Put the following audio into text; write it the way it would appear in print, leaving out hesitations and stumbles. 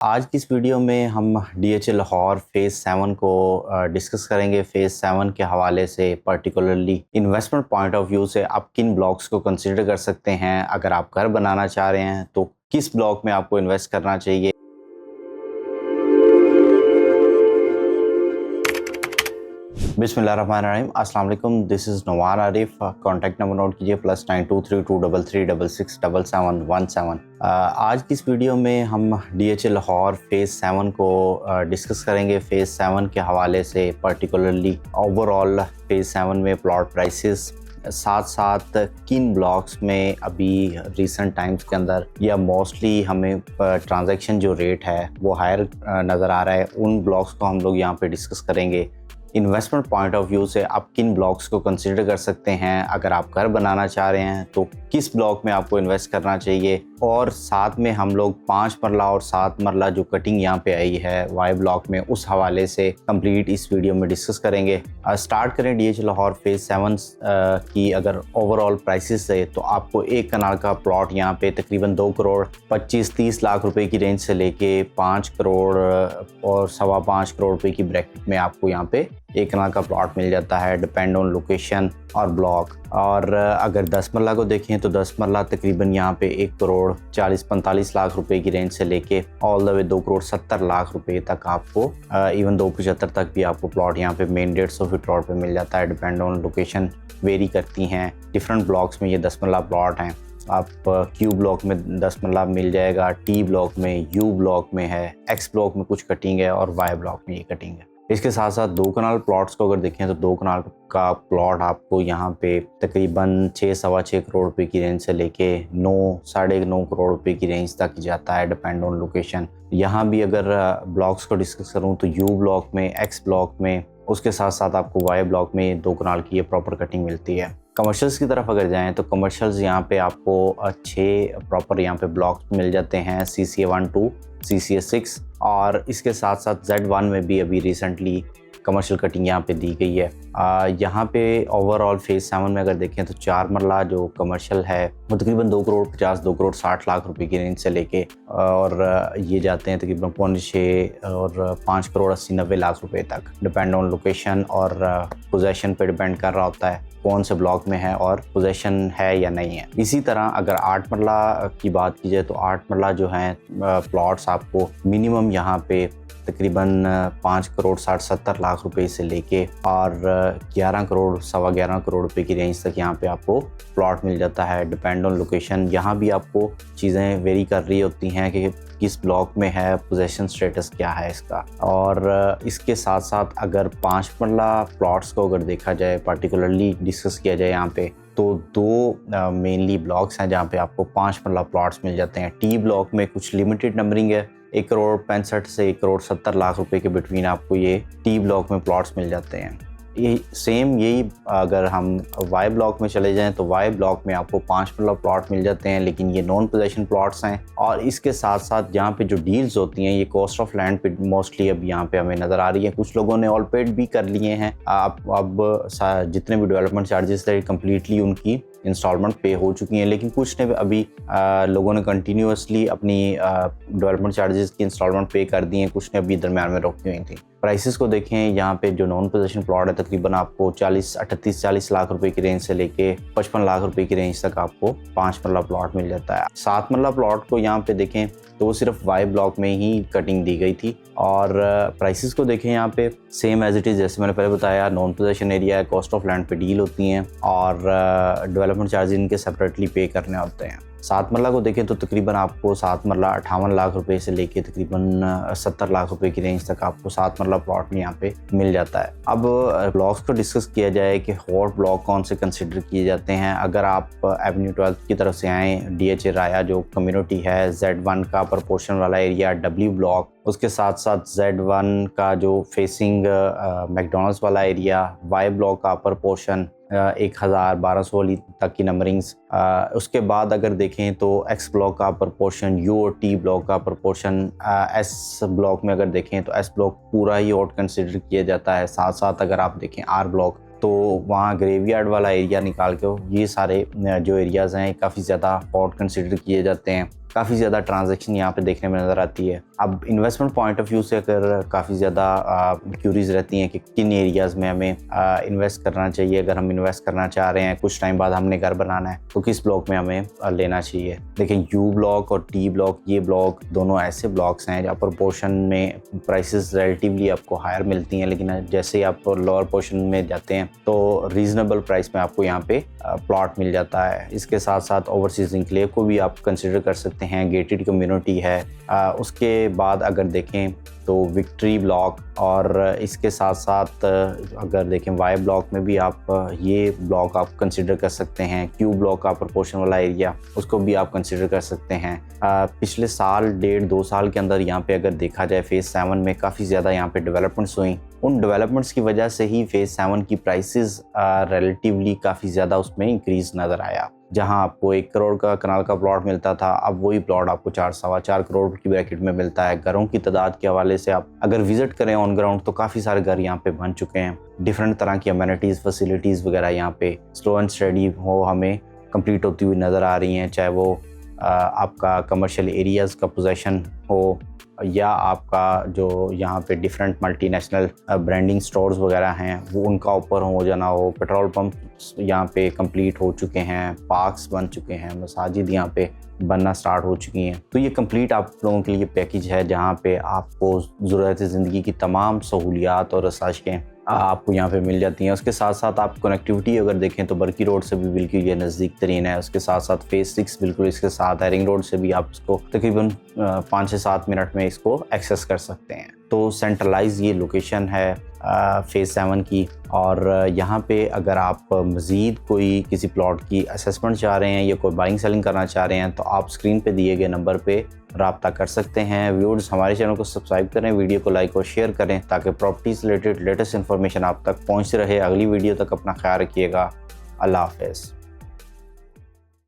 आज की इस वीडियो में हम DHA लाहौर फेज़ 7 को डिस्कस करेंगे। फेज़ 7 के हवाले से particularly investment point of view से आप किन ब्लॉक्स को कंसीडर कर सकते हैं। अगर आप घर बनाना चाह रहे हैं तो किस ब्लॉक में आपको इन्वेस्ट करना चाहिए। बिस्मिल्लाहिर्रहमानिर्रहीम, अस्सलाम वालेकुम। This is Nawan Arif. Contact number note कीजिए +923233667717। आज की इस वीडियो में हम DHA लाहौर फेज़ 7 को डिस्कस करेंगे। फेज़ 7 के हवाले से पर्टिकुलरली ओवरऑल फेज़ 7 में प्लॉट प्राइसेस, साथ साथ किन ब्लॉक्स में अभी रिसेंट टाइम्स के अंदर या मोस्टली हमें ट्रांजैक्शन जो रेट है वो हायर नज़र आ रहा है, उन ब्लॉक्स को हम लोग यहाँ पे डिस्कस करेंगे। इन्वेस्टमेंट पॉइंट ऑफ व्यू से आप किन ब्लॉक्स को कंसीडर कर सकते हैं। अगर आप घर बनाना चाह रहे हैं तो किस ब्लॉक में आपको इन्वेस्ट करना चाहिए, और साथ में हम लोग 5 मरला और 7 मरला जो कटिंग यहाँ पे आई है वाई ब्लॉक में, उस हवाले से कंप्लीट इस वीडियो में डिस्कस करेंगे। स्टार्ट करें DHA लाहौर फेज़ 7 की अगर ओवरऑल प्राइसेस से, तो आपको एक कनाल का प्लॉट यहाँ पे तकरीबन 2 करोड़ 25-30 लाख रुपए की रेंज से लेके 5 करोड़ और 5.25 करोड़ रुपए की ब्रैकेट में आपको यहाँ पे एक कनाल का प्लॉट मिल जाता है, डिपेंड ऑन लोकेशन और ब्लॉक। और अगर 10 मरला को देखें तो 10 मरला तकरीबन यहाँ पे 1 करोड़ 40-45 लाख रुपए की रेंज से लेके all the way 2 crore 70 lakh रुपए तक आपको इवन 2.75 तक भी आपको प्लॉट यहाँ पे मेन 150 फीट रोड पे मिल जाता है। डिपेंड ऑन लोकेशन वेरी करती हैं, डिफरेंट ब्लॉक्स में ये 10 मरला प्लॉट हैं। आप Q ब्लॉक में 10 मरला मिल जाएगा, T ब्लॉक में, U ब्लॉक में है, X ब्लॉक में कुछ कटिंग है और Y ब्लॉक में ये कटिंग है। इसके साथ साथ 2 कनाल प्लॉट्स को अगर देखें तो 2 कनाल का प्लॉट आपको यहाँ पे तकरीबन 6-6.25 करोड़ रुपए की रेंज से लेके 9-9.5 करोड़ रुपए की रेंज तक जाता है, डिपेंड ऑन लोकेशन। यहाँ भी अगर ब्लॉक्स को डिस्कस करूँ तो U ब्लॉक में, X ब्लॉक में, उसके साथ साथ आपको Y ब्लॉक में 2 कनाल की ये प्रॉपर कटिंग मिलती है। कमर्शियल्स की तरफ अगर जाएं तो कमर्शियल्स यहाँ पे आपको 6 प्रॉपर यहाँ पे ब्लॉक्स मिल जाते हैं, CCA 1-2, CCA 6, और इसके साथ साथ Z1 में भी अभी रिसेंटली कमर्शियल कटिंग यहाँ पे दी गई है। यहाँ पे ओवरऑल फेज़ 7 में अगर देखें तो 4 मरला जो कमर्शियल है वो तकरीबन 2 करोड़ 50, 2 करोड़ 60 लाख रुपए की रेंज से लेके और ये जाते हैं तकरीबन 5.6 और 5 करोड़ 80-90 लाख रुपए तक, डिपेंड ऑन लोकेशन और पोजेशन पे डिपेंड कर रहा होता है कौन से ब्लॉक में है और पोजेशन है या नहीं है। इसी तरह अगर 8 मरला की बात की जाए तो 8 मरला जो हैं प्लॉट्स आपको मिनिमम यहाँ पे तकरीबन 5 करोड़ 60-70 लाख रुपए से लेके और 11 करोड़ 11.25 करोड़ रुपए की रेंज तक यहाँ पे आपको प्लॉट मिल जाता है, डिपेंड ऑन लोकेशन। यहाँ भी आपको चीज़ें वेरी कर रही होती हैं कि किस ब्लॉक में है, पोजेशन स्टेटस क्या है इसका। और इसके साथ साथ अगर 5 मरला प्लॉट्स को अगर देखा जाए, पर्टिकुलरली डिस्कस किया जाए यहाँ पे, तो 2 मेनली ब्लॉक्स हैं जहाँ पे आपको 5 मरला प्लॉट्स मिल जाते हैं। T ब्लॉक में कुछ लिमिटेड नंबरिंग है, 1 करोड़ 65 से 1 करोड़ 70 लाख रुपए के बिटवीन आपको ये T ब्लॉक में प्लॉट्स मिल जाते हैं। ये सेम यही अगर हम Y ब्लॉक में चले जाएं तो Y ब्लॉक में आपको 5 मरला प्लॉट मिल जाते हैं, लेकिन ये नॉन पोजेशन प्लॉट्स हैं। और इसके साथ साथ यहाँ पे जो डील्स होती हैं ये कॉस्ट ऑफ लैंड पे मोस्टली अब यहाँ पे हमें नज़र आ रही है। कुछ लोगों ने ऑल पेड भी कर लिए हैं, अब जितने भी डेवलपमेंट चार्जेस थे कम्प्लीटली उनकी इंस्टॉलमेंट पे हो चुकी हैं, लेकिन कुछ ने अभी लोगों ने कंटिन्यूसली अपनी डेवलपमेंट चार्जेस की इंस्टॉलमेंट पे कर दी हैं, कुछ ने अभी दरम्यान में रोकी हुई थी। प्राइसेस को देखें, यहाँ पे जो नॉन पोजेशन प्लॉट है तकरीबन आपको 38-40 लाख रुपए की रेंज से लेके 55 लाख रुपए की रेंज तक आपको 5 मरला प्लॉट मिल जाता है। 7 मरला प्लॉट को यहाँ पे देखें तो वो सिर्फ Y ब्लॉक में ही कटिंग दी गई थी। और प्राइसेस को देखें यहाँ पे सेम एज इट इज़, जैसे मैंने पहले बताया, नॉन पोजेशन एरिया है, कॉस्ट ऑफ लैंड पे डील होती हैं और डेवलपमेंट चार्ज इनके सेपरेटली पे करने होते हैं। 7 मरला को देखें तो तकरीबन आपको 7 मरला 58 लाख रुपए से लेके तकरीबन 70 लाख रुपए की रेंज तक आपको 7 मरला प्लॉट में यहाँ पे मिल जाता है। अब ब्लॉक्स को डिस्कस किया जाए कि हॉट ब्लॉक कौन से कंसिडर किए जाते हैं। अगर आप एवेन्यू 12 की तरफ से आएँ, DHA राया जो कम्युनिटी है, Z1 का प्रपोर्शन वाला एरिया W ब्लॉक, उसके साथ साथ Z1 का जो फेसिंग मैकडॉनल्ड्स वाला एरिया, Y ब्लॉक का अपर पोर्शन 1000-1200 वाली तक की नंबरिंग्स। उसके बाद अगर देखें तो X ब्लॉक का प्रपोर्शन, U और T ब्लॉक का प्रपोर्शन, S ब्लॉक में अगर देखें तो S ब्लॉक पूरा ही हॉट कंसिडर किया जाता है। साथ साथ अगर आप देखें R ब्लॉक तो वहाँ ग्रेवयार्ड वाला एरिया निकाल के ये सारे जो एरियाज़ हैं काफ़ी ज़्यादा हॉट कंसिडर किए जाते हैं। काफ़ी ज़्यादा ट्रांजैक्शन यहाँ पे देखने में नज़र आती है। अब इन्वेस्टमेंट पॉइंट ऑफ व्यू से अगर काफ़ी ज़्यादा क्यूरीज रहती हैं कि किन एरियाज़ में हमें इन्वेस्ट करना चाहिए, अगर हम इन्वेस्ट करना चाह रहे हैं कुछ टाइम बाद हमने घर बनाना है तो किस ब्लॉक में हमें लेना चाहिए। देखिए यू ब्लॉक और टी ब्लॉक, ये ब्लॉक दोनों ऐसे ब्लॉक्स हैं जहाँ पर पोर्शन में प्राइसेस रिलेटिवली आपको हायर मिलती हैं, लेकिन जैसे ही आप लोअर पोर्शन में जाते हैं तो रीजनेबल प्राइस में आपको यहाँ पे प्लॉट मिल जाता है। इसके साथ साथ ओवरसीज इंक्लेव को भी आप कंसिडर कर सकते हैं, गेटेड कम्युनिटी है। उसके बाद अगर देखें तो विक्ट्री ब्लॉक, और इसके साथ साथ अगर देखें वाई ब्लॉक में भी आप ये ब्लॉक आप कंसिडर कर सकते हैं। क्यू ब्लॉक का प्रोपोर्शन वाला एरिया, उसको भी आप कंसिडर कर सकते हैं। पिछले साल 1.5-2 साल के अंदर यहाँ पे अगर देखा जाए फेज़ 7 में काफ़ी ज़्यादा यहाँ पे डेवलपमेंट्स हुई। उन डेवलपमेंट्स की वजह से ही फेज़ 7 की प्राइसेस रिलेटिवली काफ़ी ज़्यादा उसमें इंक्रीज़ नज़र आया। जहां आपको 1 करोड़ का कनाल का प्लॉट मिलता था, अब वही प्लॉट आपको 4-4.25 करोड़ की ब्रैकेट में मिलता है। घरों की तादाद के हवाले से आप अगर विजिट करें ऑन ग्राउंड तो काफ़ी सारे घर यहाँ पे बन चुके हैं। डिफरेंट तरह की अमेनिटीज़, फैसिलिटीज़ वगैरह यहाँ पे स्लो एंड स्टडी हो हमें कंप्लीट होती हुई नज़र आ रही हैं, चाहे वो आपका कमर्शियल एरियाज़ का पोजेशन हो या आपका जो यहाँ पे डिफरेंट मल्टीनेशनल ब्रांडिंग स्टोर्स वगैरह हैं वो उनका ऊपर हो जाना हो। पेट्रोल पंप यहाँ पे कंप्लीट हो चुके हैं, पार्क्स बन चुके हैं, मसाजिद यहाँ पे बनना स्टार्ट हो चुकी हैं। तो ये कंप्लीट आप लोगों के लिए पैकेज है जहाँ पे आपको ज़रूरत ज़िंदगी की तमाम सहूलियात और रसायशें आपको यहाँ पे मिल जाती हैं। उसके साथ साथ आप कनेक्टिविटी अगर देखें तो बर्की रोड से भी बिल्कुल ये नज़दीक तरीन है। उसके साथ साथ फेज़ 6 बिल्कुल इसके साथ है। रिंग रोड से भी आप इसको तकरीबन 5 से 7 मिनट में इसको एक्सेस कर सकते हैं। तो सेंट्रलाइज ये लोकेशन है फेज़ 7 की। और यहाँ पे अगर आप मज़ीद कोई किसी प्लॉट की असेसमेंट चाह रहे हैं या कोई बाइंग सेलिंग करना चाह रहे हैं तो आप स्क्रीन पे दिए गए नंबर पे राब्ता कर सकते हैं। व्यूअर्स हमारे चैनल को सब्सक्राइब करें, वीडियो को लाइक और शेयर करें ताकि प्रॉपर्टीज़ रिलेटेड लेटेस्ट इन्फॉर्मेशन आप तक पहुँच रहे। अगली वीडियो तक अपना ख्याल रखिएगा। अल्लाह हाफ़िज़।